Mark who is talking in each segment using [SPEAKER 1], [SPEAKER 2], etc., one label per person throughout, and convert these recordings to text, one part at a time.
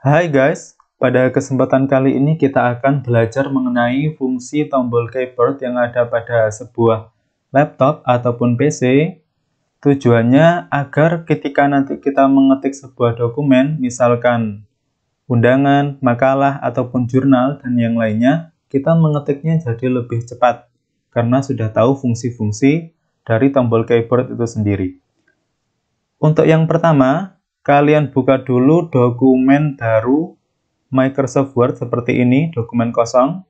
[SPEAKER 1] Hai guys, pada kesempatan kali ini kita akan belajar mengenai fungsi tombol keyboard yang ada pada sebuah laptop ataupun PC. Tujuannya agar ketika nanti kita mengetik sebuah dokumen, misalkan undangan, makalah, ataupun jurnal, dan yang lainnya, kita mengetiknya jadi lebih cepat karena sudah tahu fungsi-fungsi dari tombol keyboard itu sendiri. Untuk yang pertama, kalian buka dulu dokumen baru Microsoft Word seperti ini, dokumen kosong.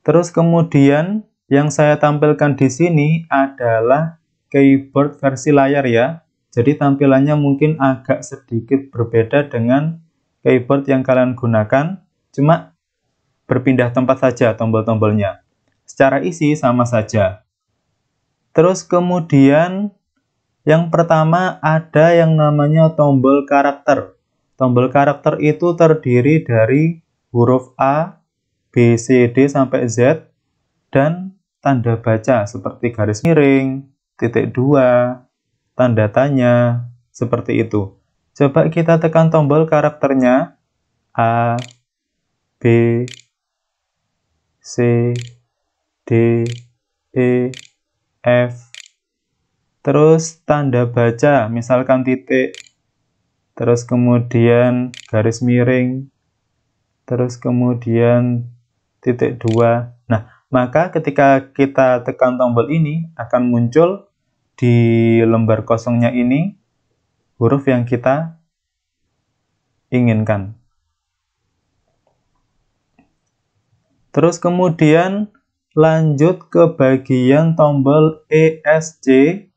[SPEAKER 1] Terus kemudian yang saya tampilkan di sini adalah keyboard versi layar ya. Jadi tampilannya mungkin agak sedikit berbeda dengan keyboard yang kalian gunakan, cuma berpindah tempat saja tombol-tombolnya. Secara isi sama saja. Terus kemudian yang pertama ada yang namanya tombol karakter. Tombol karakter itu terdiri dari huruf A, B, C, D, sampai Z, dan tanda baca seperti garis miring, titik dua, tanda tanya, seperti itu. Coba kita tekan tombol karakternya, A, B, C, D, E, F, terus tanda baca, misalkan titik, terus kemudian garis miring, terus kemudian titik dua. Nah, maka ketika kita tekan tombol ini, akan muncul di lembar kosongnya ini huruf yang kita inginkan. Terus kemudian lanjut ke bagian tombol ESC.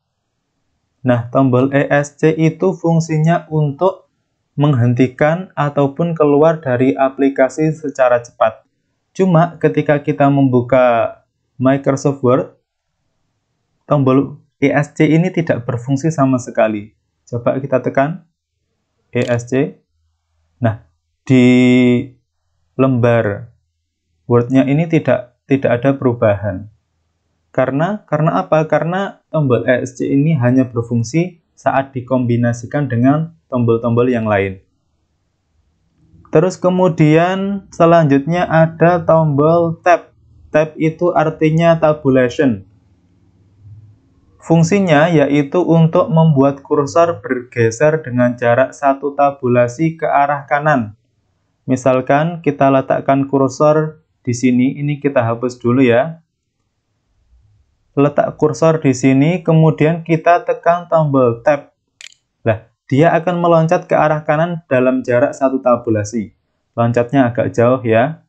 [SPEAKER 1] Nah, tombol ESC itu fungsinya untuk menghentikan ataupun keluar dari aplikasi secara cepat. Cuma ketika kita membuka Microsoft Word, tombol ESC ini tidak berfungsi sama sekali. Coba kita tekan ESC. Nah, di lembar Word-nya ini tidak ada perubahan. Karena apa? Karena tombol ESC ini hanya berfungsi saat dikombinasikan dengan tombol-tombol yang lain. Terus kemudian selanjutnya ada tombol Tab. Tab itu artinya tabulation. Fungsinya yaitu untuk membuat kursor bergeser dengan jarak satu tabulasi ke arah kanan. Misalkan kita letakkan kursor di sini, ini kita hapus dulu ya. Letak kursor di sini, kemudian kita tekan tombol Tab. Nah, dia akan meloncat ke arah kanan dalam jarak satu tabulasi. Loncatnya agak jauh ya.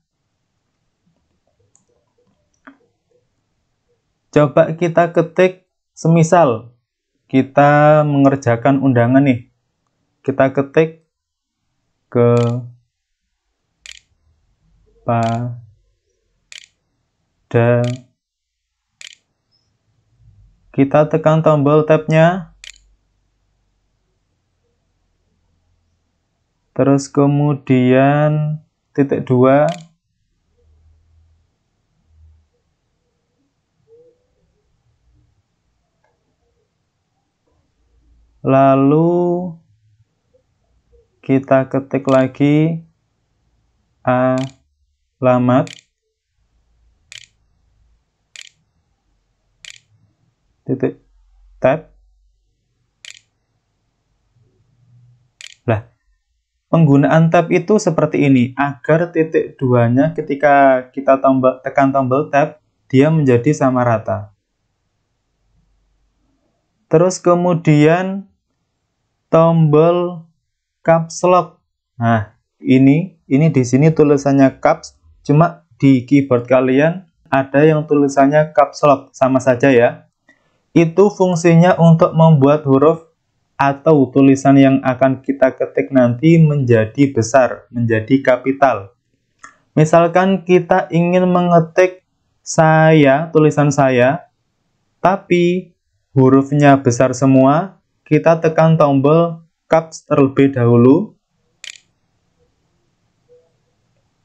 [SPEAKER 1] Coba kita ketik, semisal kita mengerjakan undangan nih. Kita ketik kepada, kita tekan tombol tab-nya. Terus kemudian titik dua. Lalu kita ketik lagi alamat, titik tab. Nah, penggunaan tab itu seperti ini, agar titik duanya ketika kita tekan tombol tab, dia menjadi sama rata. Terus kemudian tombol caps lock. Nah, ini di sini tulisannya caps, cuma di keyboard kalian ada yang tulisannya caps lock, sama saja ya. Itu fungsinya untuk membuat huruf atau tulisan yang akan kita ketik nanti menjadi besar, menjadi kapital. Misalkan kita ingin mengetik saya, tulisan saya, tapi hurufnya besar semua, kita tekan tombol caps terlebih dahulu.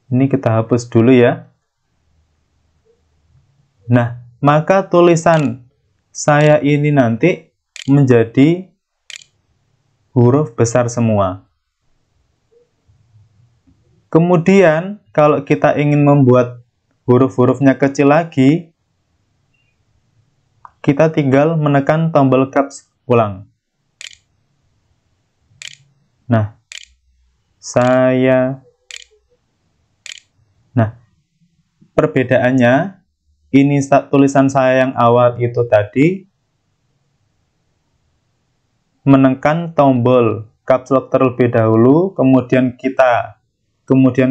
[SPEAKER 1] Ini kita hapus dulu ya. Nah, maka tulisan saya ini nanti menjadi huruf besar semua. Kemudian kalau kita ingin membuat huruf-hurufnya kecil lagi, kita tinggal menekan tombol caps ulang. Nah, perbedaannya, ini tulisan saya yang awal itu tadi menekan tombol caps lock terlebih dahulu, kemudian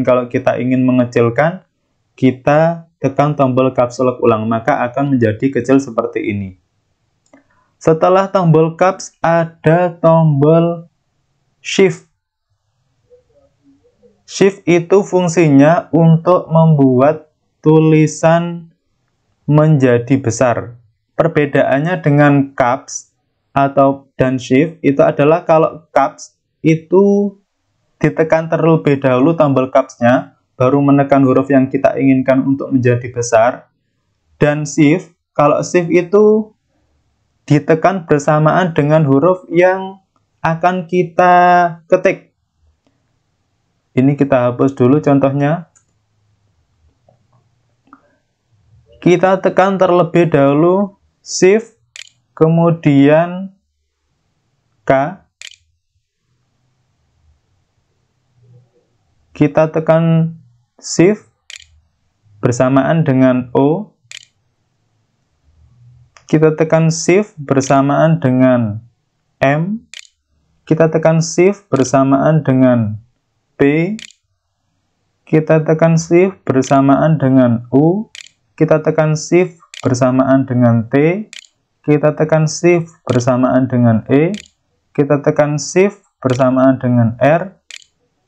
[SPEAKER 1] kalau kita ingin mengecilkan, kita tekan tombol caps lock ulang, maka akan menjadi kecil seperti ini. Setelah tombol caps ada tombol shift. Shift itu fungsinya untuk membuat tulisan menjadi besar. Perbedaannya dengan caps dan shift itu adalah kalau caps itu ditekan terlebih dahulu tombol capsnya, baru menekan huruf yang kita inginkan untuk menjadi besar. Dan shift, kalau shift itu ditekan bersamaan dengan huruf yang akan kita ketik. Ini kita hapus dulu contohnya. Kita tekan terlebih dahulu shift, kemudian K. Kita tekan shift bersamaan dengan O. Kita tekan shift bersamaan dengan M. Kita tekan shift bersamaan dengan P. Kita tekan shift bersamaan dengan U. Kita tekan shift bersamaan dengan T. Kita tekan shift bersamaan dengan E. Kita tekan shift bersamaan dengan R.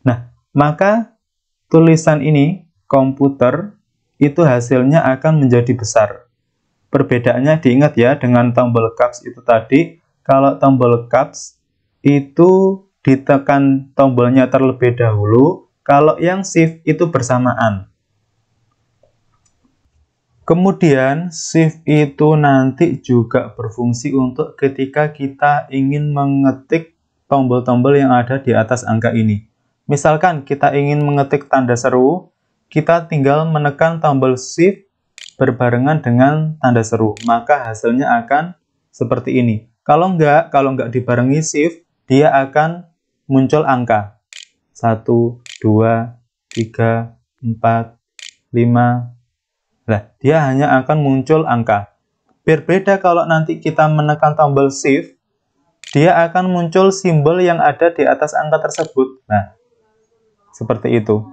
[SPEAKER 1] Nah, maka tulisan ini, komputer, itu hasilnya akan menjadi besar. Perbedaannya diingat ya, dengan tombol caps itu tadi, kalau tombol caps itu ditekan tombolnya terlebih dahulu, kalau yang shift itu bersamaan. Kemudian shift itu nanti juga berfungsi untuk ketika kita ingin mengetik tombol-tombol yang ada di atas angka ini. Misalkan kita ingin mengetik tanda seru, kita tinggal menekan tombol shift berbarengan dengan tanda seru, maka hasilnya akan seperti ini. Kalau enggak dibarengi shift, dia akan muncul angka 1, 2, 3, 4, 5. Nah, dia hanya akan muncul angka. Berbeda kalau nanti kita menekan tombol shift, dia akan muncul simbol yang ada di atas angka tersebut. Nah, seperti itu.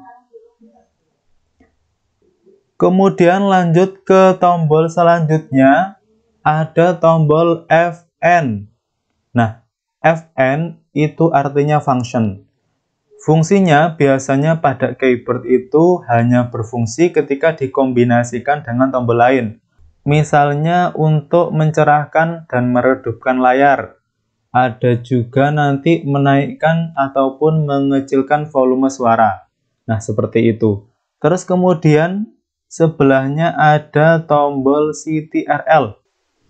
[SPEAKER 1] Kemudian lanjut ke tombol selanjutnya, ada tombol Fn. Nah, Fn itu artinya function. Fungsinya biasanya pada keyboard itu hanya berfungsi ketika dikombinasikan dengan tombol lain. Misalnya untuk mencerahkan dan meredupkan layar. Ada juga nanti menaikkan ataupun mengecilkan volume suara. Nah, seperti itu. Terus kemudian sebelahnya ada tombol CTRL.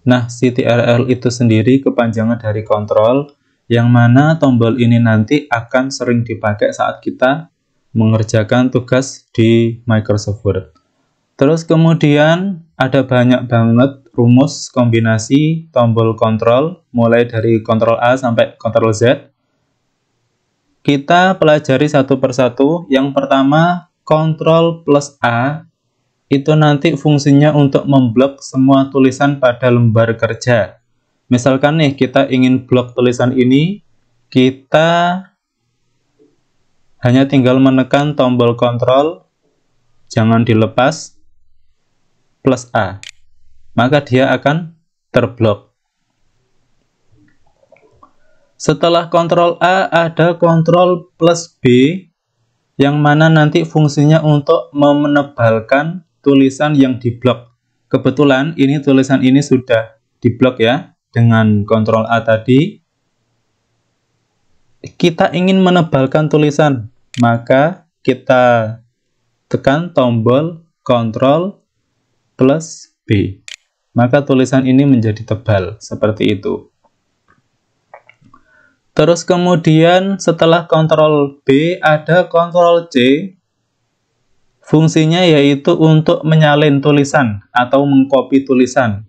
[SPEAKER 1] Nah, CTRL itu sendiri kepanjangan dari kontrol, yang mana tombol ini nanti akan sering dipakai saat kita mengerjakan tugas di Microsoft Word. Terus kemudian ada banyak banget rumus kombinasi tombol kontrol, mulai dari kontrol A sampai kontrol Z. Kita pelajari satu persatu. Yang pertama, kontrol plus A itu nanti fungsinya untuk memblok semua tulisan pada lembar kerja. Misalkan nih, kita ingin blok tulisan ini, kita hanya tinggal menekan tombol kontrol, jangan dilepas, plus A. Maka dia akan terblok. Setelah kontrol A, ada kontrol plus B, yang mana nanti fungsinya untuk menebalkan tulisan yang diblok. Kebetulan ini tulisan ini sudah diblok ya, dengan kontrol A tadi. Kita ingin menebalkan tulisan, maka kita tekan tombol kontrol plus B. Maka tulisan ini menjadi tebal, seperti itu. Terus kemudian setelah kontrol B ada kontrol C. Fungsinya yaitu untuk menyalin tulisan atau mengcopy tulisan.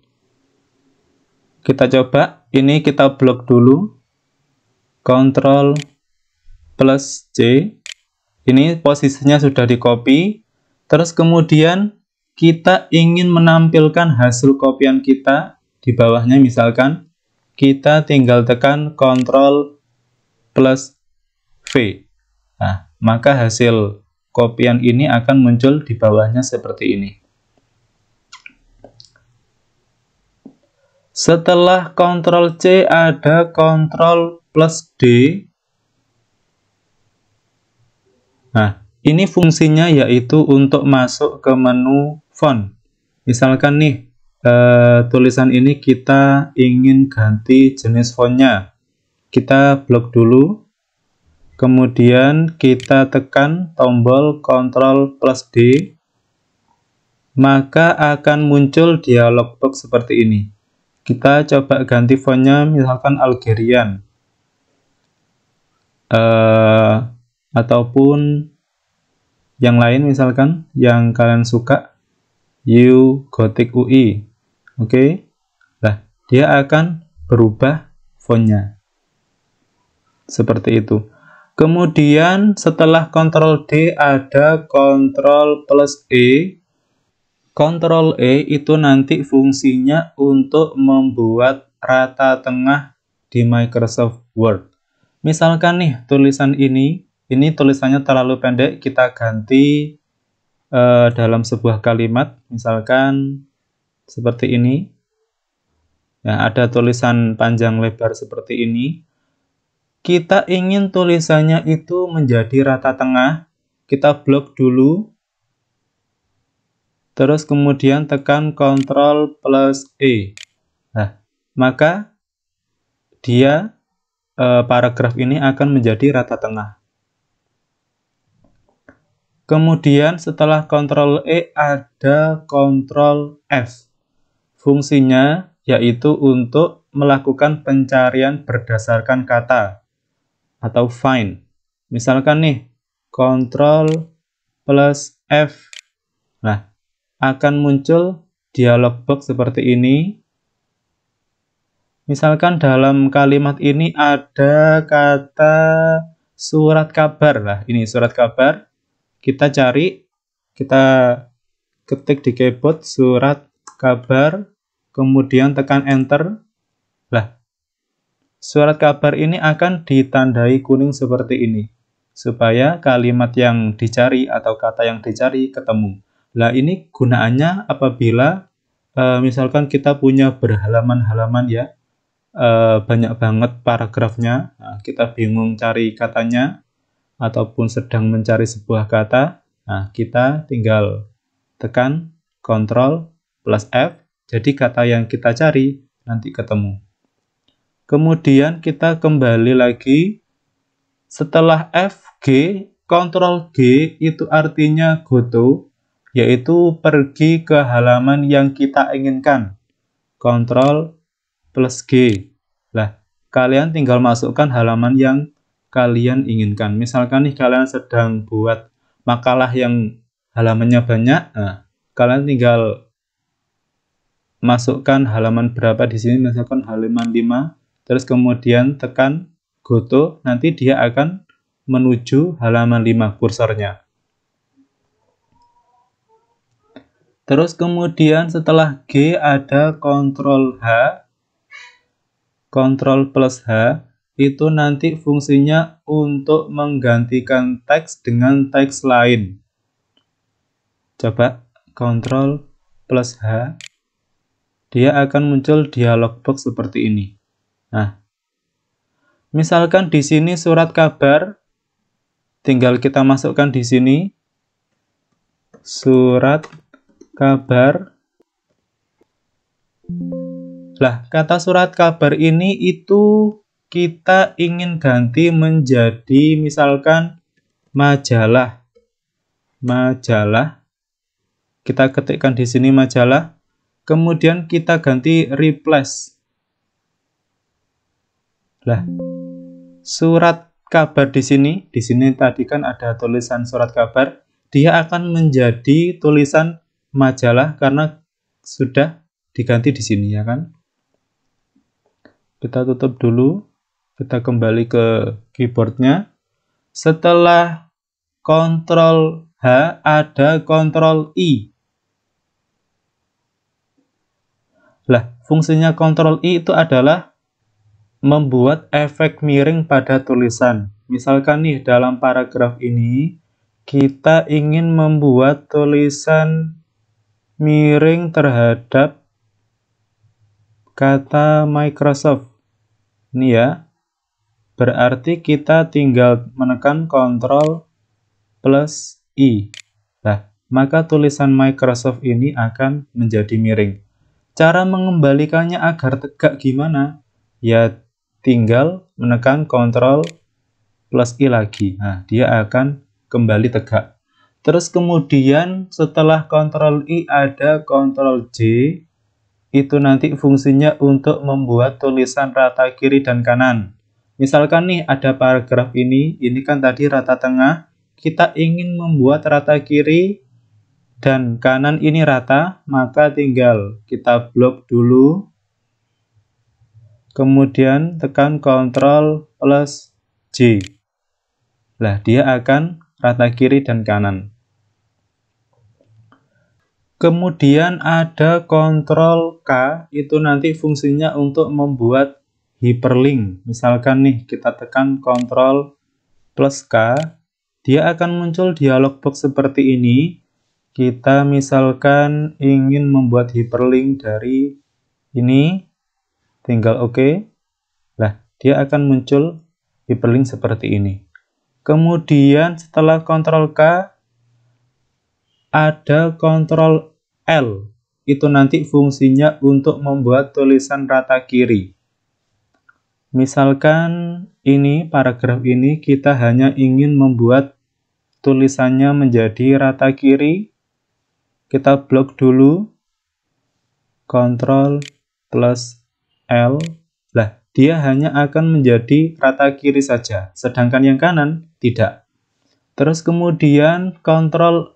[SPEAKER 1] Kita coba, ini kita blok dulu. Ctrl plus C. Ini posisinya sudah di copy. Terus kemudian kita ingin menampilkan hasil kopian kita di bawahnya, misalkan kita tinggal tekan Ctrl plus V. Nah, maka hasil kopian ini akan muncul di bawahnya seperti ini. Setelah Ctrl C ada Ctrl plus D. Nah, ini fungsinya yaitu untuk masuk ke menu font. Misalkan nih, tulisan ini kita ingin ganti jenis fontnya. Kita blok dulu. Kemudian kita tekan tombol Ctrl plus D, maka akan muncul dialog box seperti ini. Kita coba ganti fontnya, misalkan Algerian, ataupun yang lain, misalkan yang kalian suka, Gothic UI. Oke. Nah, dia akan berubah fontnya seperti itu. Kemudian setelah Ctrl D ada Ctrl plus E. Ctrl E itu nanti fungsinya untuk membuat rata tengah di Microsoft Word. Misalkan nih tulisan ini tulisannya terlalu pendek, kita ganti dalam sebuah kalimat, misalkan seperti ini. Nah, ada tulisan panjang lebar seperti ini. Kita ingin tulisannya itu menjadi rata tengah, kita blok dulu, terus kemudian tekan Ctrl plus E. Nah, maka dia paragraf ini akan menjadi rata tengah. Kemudian setelah Ctrl E ada Ctrl F. Fungsinya yaitu untuk melakukan pencarian berdasarkan kata atau find. Misalkan nih, Ctrl plus F. Nah, akan muncul dialog box seperti ini. Misalkan dalam kalimat ini ada kata surat kabar. Nah, ini surat kabar. Kita cari, kita ketik di keyboard surat kabar, kemudian tekan enter. Lah, surat kabar ini akan ditandai kuning seperti ini, supaya kalimat yang dicari atau kata yang dicari ketemu. Nah, ini gunaannya apabila misalkan kita punya berhalaman-halaman ya, banyak banget paragrafnya, nah, kita bingung cari katanya, ataupun sedang mencari sebuah kata, nah, kita tinggal tekan Ctrl plus F, jadi kata yang kita cari nanti ketemu. Kemudian kita kembali lagi, setelah F, G, Ctrl G itu artinya go to, yaitu pergi ke halaman yang kita inginkan. Ctrl plus G. Nah, kalian tinggal masukkan halaman yang kalian inginkan. Misalkan nih kalian sedang buat makalah yang halamannya banyak, nah, kalian tinggal masukkan halaman berapa di sini, misalkan halaman 5. Terus kemudian tekan go to, nanti dia akan menuju halaman 5 kursornya. Terus kemudian setelah G ada Ctrl H, Ctrl plus H, itu nanti fungsinya untuk menggantikan teks dengan teks lain. Coba Ctrl plus H, dia akan muncul dialog box seperti ini. Nah, misalkan di sini surat kabar, tinggal kita masukkan di sini surat kabar. Lah, kata surat kabar ini itu kita ingin ganti menjadi misalkan majalah. Majalah. Kita ketikkan di sini majalah. Kemudian kita ganti replace. Lah, surat kabar di sini tadi kan ada tulisan surat kabar, dia akan menjadi tulisan majalah karena sudah diganti di sini ya kan. Kita tutup dulu, kita kembali ke keyboardnya. Setelah Ctrl H ada Ctrl I. Lah, fungsinya Ctrl I itu adalah membuat efek miring pada tulisan. Misalkan nih dalam paragraf ini kita ingin membuat tulisan miring terhadap kata Microsoft. Ini ya. Berarti kita tinggal menekan Ctrl plus I. Nah, maka tulisan Microsoft ini akan menjadi miring. Cara mengembalikannya agar tegak gimana? Ya, tinggal menekan Ctrl plus I lagi. Nah, dia akan kembali tegak. Terus kemudian setelah Ctrl I ada Ctrl J. Itu nanti fungsinya untuk membuat tulisan rata kiri dan kanan. Misalkan nih ada paragraf ini kan tadi rata tengah, kita ingin membuat rata kiri dan kanan ini rata, maka tinggal kita blok dulu, kemudian tekan Ctrl plus J. Nah, dia akan rata kiri dan kanan. Kemudian ada Ctrl K, itu nanti fungsinya untuk membuat hyperlink. Misalkan nih kita tekan Ctrl plus K, dia akan muncul dialog box seperti ini. Kita misalkan ingin membuat hyperlink dari ini, tinggal OK. Nah, dia akan muncul hyperlink seperti ini. Kemudian setelah Ctrl K, ada Ctrl L. Itu nanti fungsinya untuk membuat tulisan rata kiri. Misalkan ini, paragraf ini kita hanya ingin membuat tulisannya menjadi rata kiri. Kita blok dulu. Ctrl plus L. Lah, dia hanya akan menjadi rata kiri saja. Sedangkan yang kanan tidak. Terus kemudian Ctrl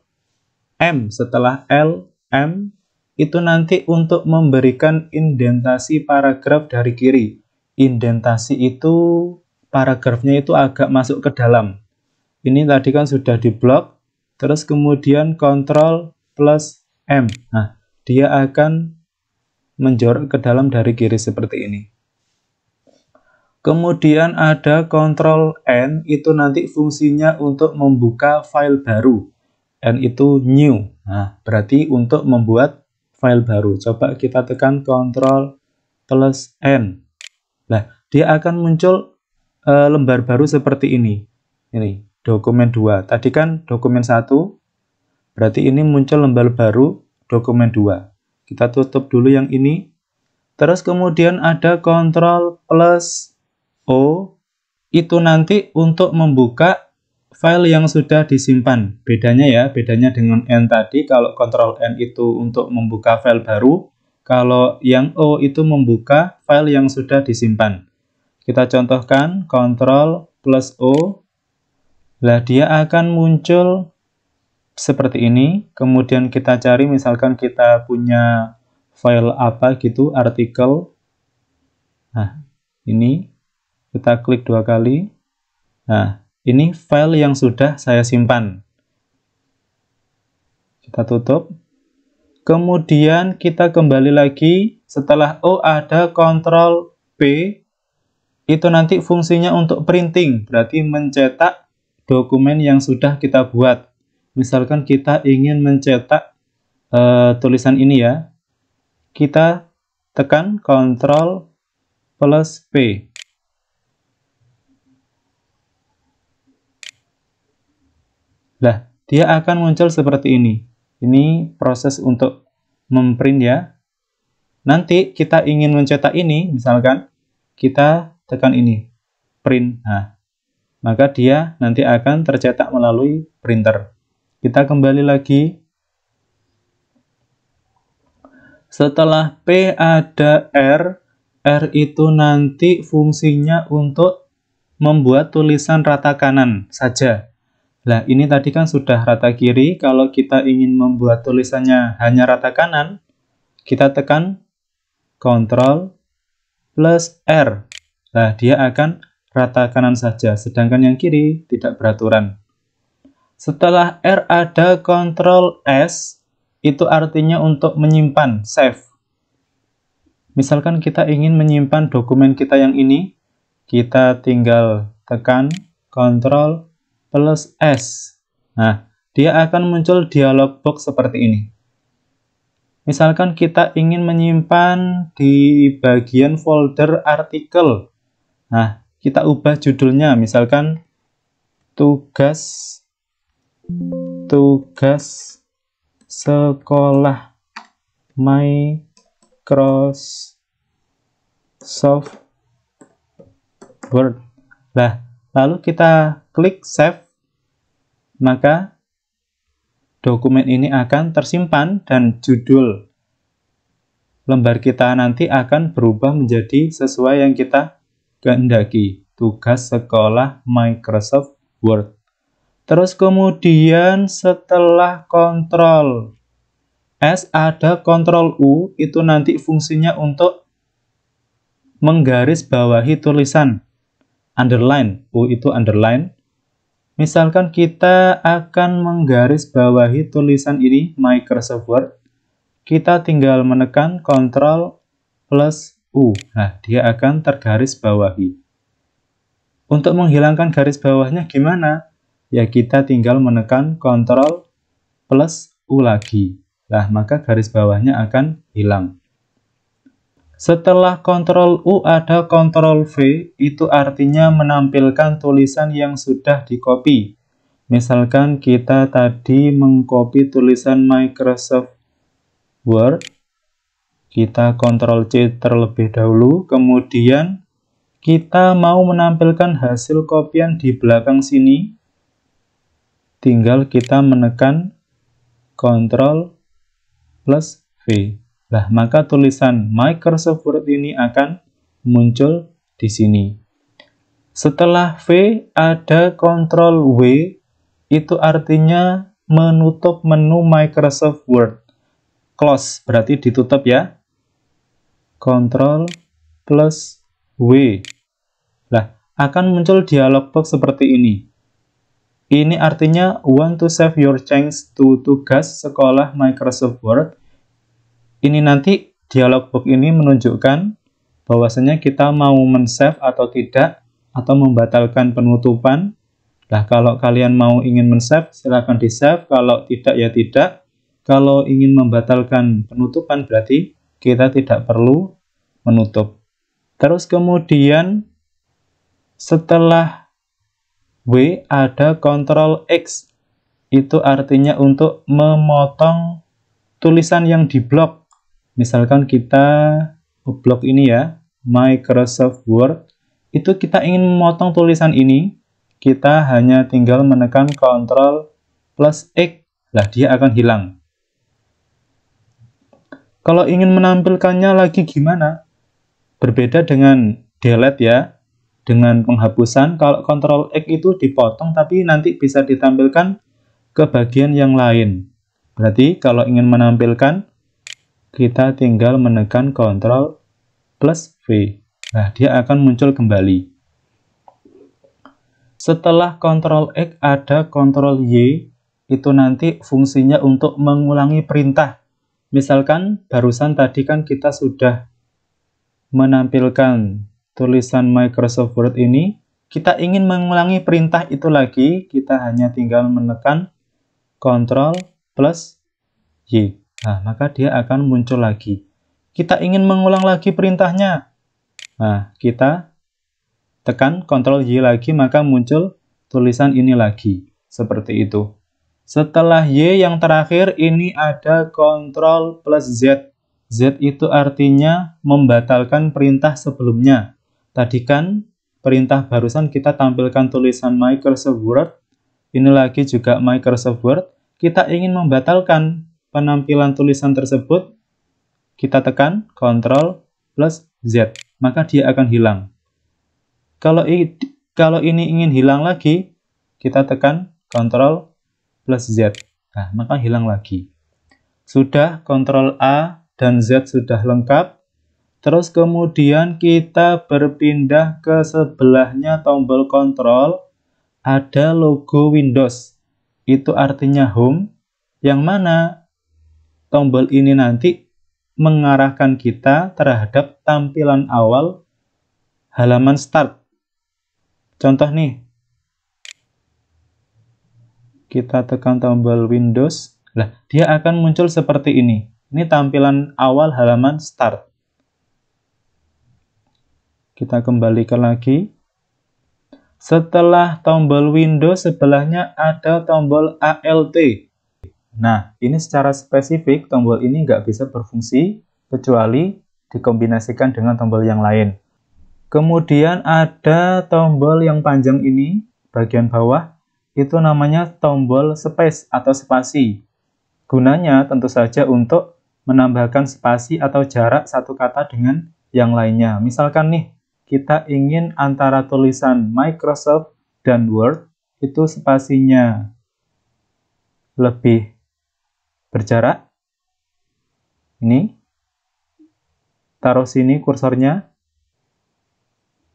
[SPEAKER 1] M setelah L, M, itu nanti untuk memberikan indentasi paragraf dari kiri. Indentasi itu, paragrafnya itu agak masuk ke dalam. Ini tadi kan sudah diblok, terus kemudian Ctrl plus M. Nah, dia akan menjorok ke dalam dari kiri seperti ini. Kemudian ada Ctrl N, itu nanti fungsinya untuk membuka file baru. N itu new. Nah, berarti untuk membuat file baru. Coba kita tekan Ctrl plus N. Nah, dia akan muncul lembar baru seperti ini. Ini, dokumen 2. Tadi kan dokumen 1. Berarti ini muncul lembar baru, dokumen 2. Kita tutup dulu yang ini. Terus kemudian ada Ctrl plus O. Itu nanti untuk membuka file yang sudah disimpan. Bedanya ya, bedanya dengan N tadi, kalau Ctrl N itu untuk membuka file baru, kalau yang O itu membuka file yang sudah disimpan. Kita contohkan, Ctrl plus O, lah dia akan muncul seperti ini. Kemudian kita cari, misalkan kita punya file apa gitu, artikel. Nah, ini kita klik 2 kali. Nah, ini file yang sudah saya simpan. Kita tutup. Kemudian kita kembali lagi. Setelah O ada Ctrl P. Itu nanti fungsinya untuk printing. Berarti mencetak dokumen yang sudah kita buat. Misalkan kita ingin mencetak tulisan ini ya. Kita tekan Ctrl plus P. Nah, dia akan muncul seperti ini. Ini proses untuk memprint ya. Nanti kita ingin mencetak ini, misalkan kita tekan ini, print. Nah, maka dia nanti akan tercetak melalui printer. Kita kembali lagi. Setelah P ada R. R itu nanti fungsinya untuk membuat tulisan rata kanan saja. Nah, ini tadi kan sudah rata kiri. Kalau kita ingin membuat tulisannya hanya rata kanan, kita tekan Ctrl plus R. Nah, dia akan rata kanan saja, sedangkan yang kiri tidak beraturan. Setelah R ada Ctrl S, itu artinya untuk menyimpan, save. Misalkan kita ingin menyimpan dokumen kita yang ini, kita tinggal tekan Ctrl plus S. Nah, dia akan muncul dialog box seperti ini. Misalkan kita ingin menyimpan di bagian folder artikel. Nah, kita ubah judulnya, misalkan tugas sekolah Microsoft Word. Nah, lalu kita klik save, maka dokumen ini akan tersimpan dan judul lembar kita nanti akan berubah menjadi sesuai yang kita kehendaki. Tugas sekolah Microsoft Word. Terus kemudian setelah Ctrl S ada Ctrl U, itu nanti fungsinya untuk menggarisbawahi tulisan. Underline, U itu underline. Misalkan kita akan menggarisbawahi tulisan ini, Microsoft Word, kita tinggal menekan Ctrl plus U. Nah, dia akan tergaris bawahi. Untuk menghilangkan garis bawahnya gimana? Ya, kita tinggal menekan Ctrl plus U lagi. Nah, maka garis bawahnya akan hilang. Setelah Ctrl U ada Ctrl V, itu artinya menampilkan tulisan yang sudah di-copy. Misalkan kita tadi mengcopy tulisan Microsoft Word, kita Ctrl C terlebih dahulu, kemudian kita mau menampilkan hasil kopian di belakang sini, tinggal kita menekan Ctrl plus V. Nah, maka tulisan Microsoft Word ini akan muncul di sini. Setelah V ada Ctrl W, itu artinya menutup menu Microsoft Word. Close, berarti ditutup ya. Ctrl plus W. Nah, akan muncul dialog box seperti ini. Ini artinya want to save your change to tugas sekolah Microsoft Word. Ini nanti dialog box ini menunjukkan bahwasanya kita mau men-save atau tidak, atau membatalkan penutupan. Nah, kalau kalian mau ingin men-save, silahkan di-save. Kalau tidak, ya tidak. Kalau ingin membatalkan penutupan, berarti kita tidak perlu menutup. Terus kemudian, setelah W ada Ctrl X. Itu artinya untuk memotong tulisan yang diblok. Misalkan kita blok ini ya, Microsoft Word, itu kita ingin memotong tulisan ini, kita hanya tinggal menekan Ctrl plus X, lah dia akan hilang. Kalau ingin menampilkannya lagi gimana? Berbeda dengan delete ya, dengan penghapusan, kalau Ctrl X itu dipotong, tapi nanti bisa ditampilkan ke bagian yang lain. Berarti kalau ingin menampilkan, kita tinggal menekan Ctrl plus V. Nah, dia akan muncul kembali. Setelah Ctrl X ada Ctrl Y, itu nanti fungsinya untuk mengulangi perintah. Misalkan barusan tadi kan kita sudah menampilkan tulisan Microsoft Word ini, kita ingin mengulangi perintah itu lagi, kita hanya tinggal menekan Ctrl plus Y. Nah, maka dia akan muncul lagi. Kita ingin mengulang lagi perintahnya. Nah, kita tekan Ctrl Y lagi, maka muncul tulisan ini lagi. Seperti itu. Setelah Y yang terakhir, ini ada Ctrl plus Z. Z itu artinya membatalkan perintah sebelumnya. Tadi kan perintah barusan kita tampilkan tulisan Microsoft Word. Ini lagi juga Microsoft Word. Kita ingin membatalkan penampilan tulisan tersebut, kita tekan Ctrl plus Z, maka dia akan hilang. Kalau ini ingin hilang lagi, kita tekan Ctrl plus Z. Nah, maka hilang lagi. Sudah Ctrl A dan Z sudah lengkap. Terus kemudian kita berpindah ke sebelahnya tombol Ctrl. Ada logo Windows. Itu artinya home. Yang mana tombol ini nanti mengarahkan kita terhadap tampilan awal halaman start. Contoh nih. Kita tekan tombol Windows. Nah, dia akan muncul seperti ini. Ini tampilan awal halaman start. Kita kembalikan lagi. Setelah tombol Windows, sebelahnya ada tombol ALT. Nah, ini secara spesifik tombol ini nggak bisa berfungsi kecuali dikombinasikan dengan tombol yang lain. Kemudian ada tombol yang panjang ini, bagian bawah. Itu namanya tombol space atau spasi. Gunanya tentu saja untuk menambahkan spasi atau jarak satu kata dengan yang lainnya. Misalkan nih, kita ingin antara tulisan Microsoft dan Word, itu spasinya lebih berjarak. Ini, taruh sini kursornya.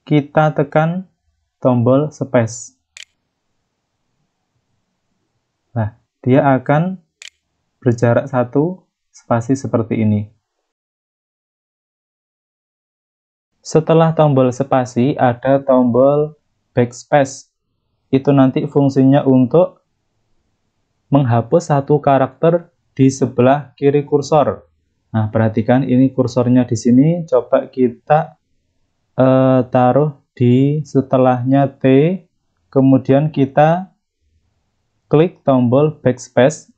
[SPEAKER 1] Kita tekan tombol space. Nah, dia akan berjarak satu spasi seperti ini. Setelah tombol spasi, ada tombol backspace. Itu nanti fungsinya untuk menghapus satu karakter di sebelah kiri kursor. Nah, perhatikan ini kursornya di sini. Coba kita taruh di setelahnya T. Kemudian kita klik tombol backspace,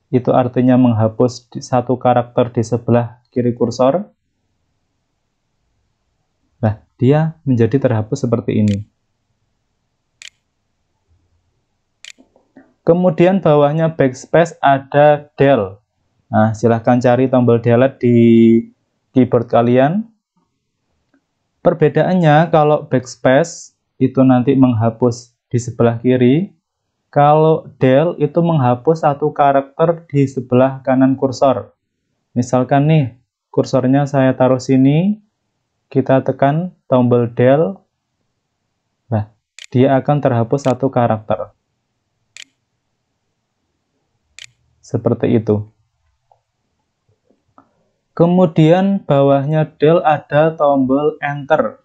[SPEAKER 1] itu artinya menghapus satu karakter di sebelah kiri kursor. Nah, dia menjadi terhapus seperti ini. Kemudian bawahnya backspace ada del. Nah, silahkan cari tombol delete di keyboard kalian. Perbedaannya kalau backspace itu nanti menghapus di sebelah kiri. Kalau del itu menghapus satu karakter di sebelah kanan kursor. Misalkan nih, kursornya saya taruh sini, kita tekan tombol del, nah, dia akan terhapus satu karakter. Seperti itu. Kemudian bawahnya del ada tombol enter.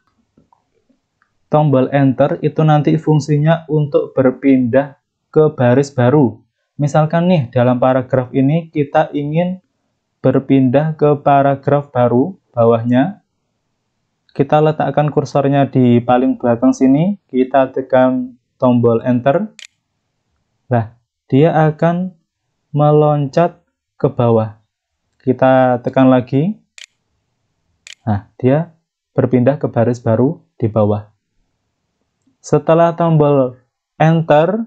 [SPEAKER 1] Tombol enter itu nanti fungsinya untuk berpindah ke baris baru. Misalkan nih, dalam paragraf ini kita ingin berpindah ke paragraf baru, bawahnya. Kita letakkan kursornya di paling belakang sini, kita tekan tombol enter. Nah, dia akan meloncat ke bawah. Kita tekan lagi. Nah, dia berpindah ke baris baru di bawah. Setelah tombol enter,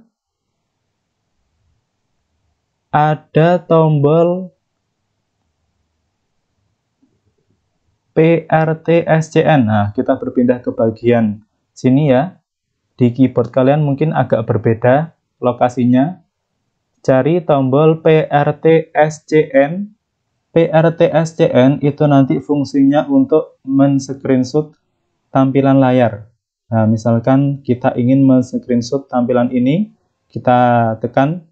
[SPEAKER 1] ada tombol PRTSCN. Nah, kita berpindah ke bagian sini ya. Di keyboard kalian mungkin agak berbeda lokasinya. Cari tombol PRTSCN. PRTSCN itu nanti fungsinya untuk men-screenshot tampilan layar. Nah, misalkan kita ingin men-screenshot tampilan ini, kita tekan,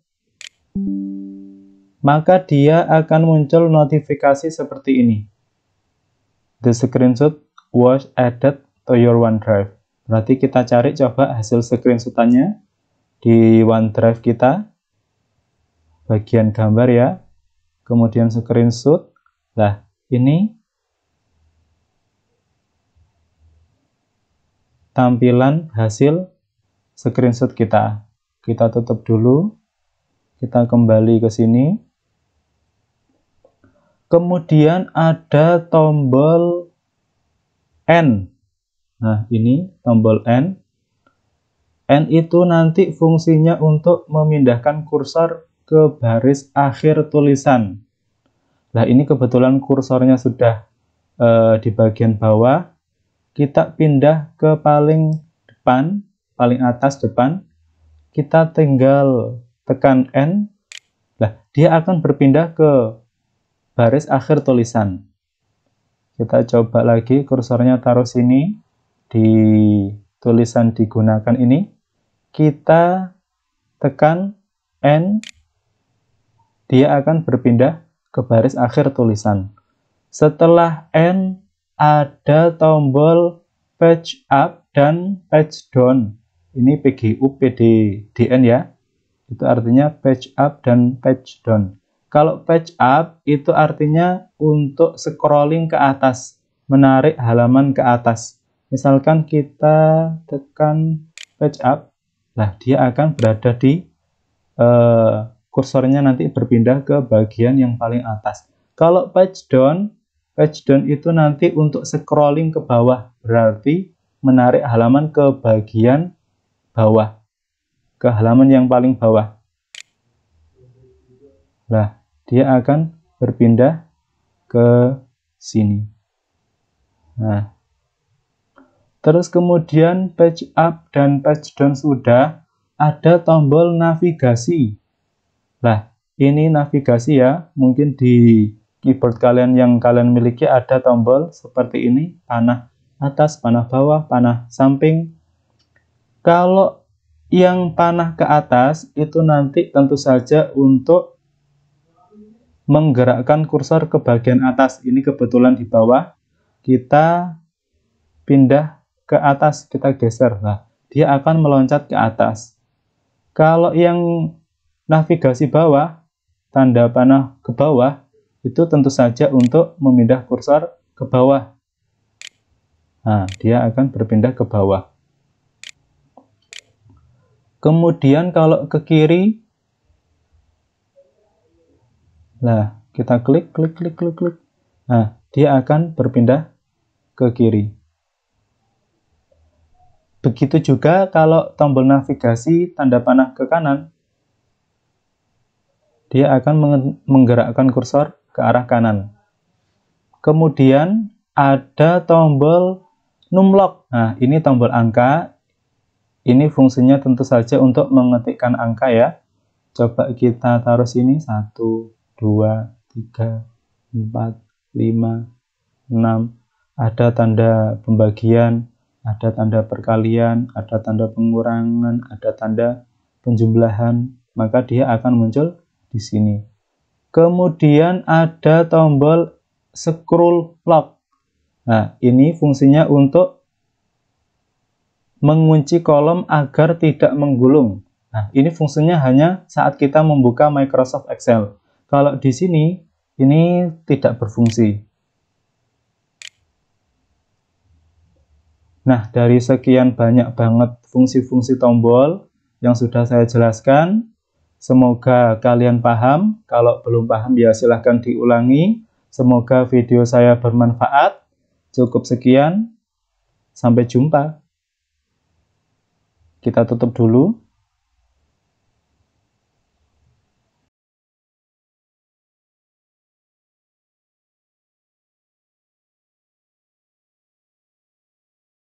[SPEAKER 1] maka dia akan muncul notifikasi seperti ini. The screenshot was added to your OneDrive. Berarti kita cari coba hasil screenshotannya di OneDrive kita. Bagian gambar ya. Kemudian screenshot. Nah, ini tampilan hasil screenshot kita. Kita tutup dulu. Kita kembali ke sini. Kemudian ada tombol N. Nah, ini tombol N. N itu nanti fungsinya untuk memindahkan kursor ke baris akhir tulisan. Nah, ini kebetulan kursornya sudah di bagian bawah. Kita pindah ke paling depan, paling atas depan. kita tinggal tekan N, nah dia akan berpindah ke baris akhir tulisan. Kita coba lagi, kursornya taruh sini, di tulisan digunakan ini, kita tekan N, dia akan berpindah ke baris akhir tulisan. Setelah N, ada tombol page up dan page down. Ini PGU, PDDN ya. Itu artinya page up dan page down. Kalau page up itu artinya untuk scrolling ke atas, menarik halaman ke atas. Misalkan kita tekan page up, nah dia akan berada di kursornya nanti berpindah ke bagian yang paling atas. Kalau page down itu nanti untuk scrolling ke bawah, berarti menarik halaman ke bagian bawah, ke halaman yang paling bawah. Nah, dia akan berpindah ke sini. Nah, terus kemudian page up dan page down sudah, ada tombol navigasi. Nah, ini navigasi ya, mungkin di keyboard kalian yang kalian miliki ada tombol seperti ini, panah atas, panah bawah, panah samping. Kalau yang panah ke atas itu nanti tentu saja untuk menggerakkan kursor ke bagian atas. Ini kebetulan di bawah, kita pindah ke atas, kita geser. Nah, dia akan meloncat ke atas. Kalau yang navigasi bawah, tanda panah ke bawah, itu tentu saja untuk memindah kursor ke bawah. Nah, dia akan berpindah ke bawah. Kemudian kalau ke kiri, nah, kita klik. Nah, dia akan berpindah ke kiri. Begitu juga kalau tombol navigasi tanda panah ke kanan, dia akan menggerakkan kursor ke arah kanan. Kemudian ada tombol numlock. Nah, ini tombol angka. Ini fungsinya tentu saja untuk mengetikkan angka ya. Coba kita taruh sini 1, 2, 3, 4, 5, 6. Ada tanda pembagian, ada tanda perkalian, ada tanda pengurangan, ada tanda penjumlahan. Maka dia akan muncul di sini. Kemudian ada tombol scroll lock. Nah, ini fungsinya untuk mengunci kolom agar tidak menggulung. Nah, ini fungsinya hanya saat kita membuka Microsoft Excel. Kalau di sini, ini tidak berfungsi. Nah, dari sekian banyak banget fungsi-fungsi tombol yang sudah saya jelaskan, semoga kalian paham. Kalau belum paham ya silahkan diulangi. Semoga video saya bermanfaat. Cukup sekian. Sampai jumpa. Kita tutup dulu.